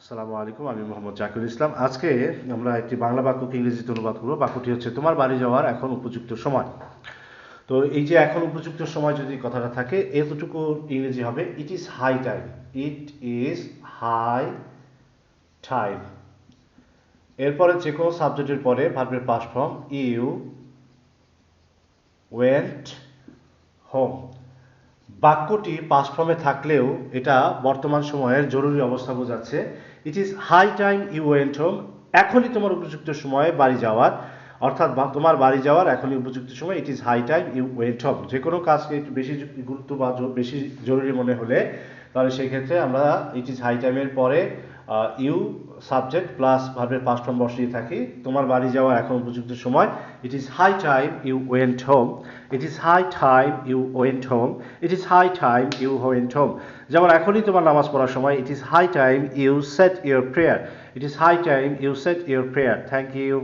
আসসালামু আলাইকুম, আমি মোহাম্মদ জাকির ইসলাম। আজকে আমরা একটি বাংলা বাক্যকে ইংরেজিতে অনুবাদ করব। বাক্যটি হচ্ছে, তোমার বাড়ি যাওয়ার এখন উপযুক্ত সময়। তো এই যে এখন উপযুক্ত সময় যদি কথাটা থাকে, এতটুকু ইংরেজি হবে it is high time. It is high time. এরপরে যে কোনো সাবজেক্টের পরে ভার্বের past form you went home. বাক্যটি পাস্ট ফর্মে থাকলেও এটা বর্তমান সময়ের জরুরি অবস্থা বোঝাচ্ছে। It is high time you went home. এখনই তোমার উপযুক্ত সময়ে বাড়ি যাওয়ার, অর্থাৎ তোমার বাড়ি যাওয়ার এখনই উপযুক্ত সময়। It is high time you went home. যে কোনো কাজকে একটু বেশি গুরুত্ব বা বেশি জরুরি মনে হলে তাহলে সেই ক্ষেত্রে আমরা ইট ইজ হাই টাইমের পরে ইউ সাবজেক্ট প্লাস ভার্বের পাস্ট ফর্ম বসিয়ে থাকি। তোমার বাড়ি যাওয়ার এখন উপযুক্ত সময়। It is high time you went home. It is high time you went home. It is high time you went home. যেমন এখনই তোমার নামাজ পড়ার সময়। It is high time you set your prayer. It is high time you set your prayer. Thank you.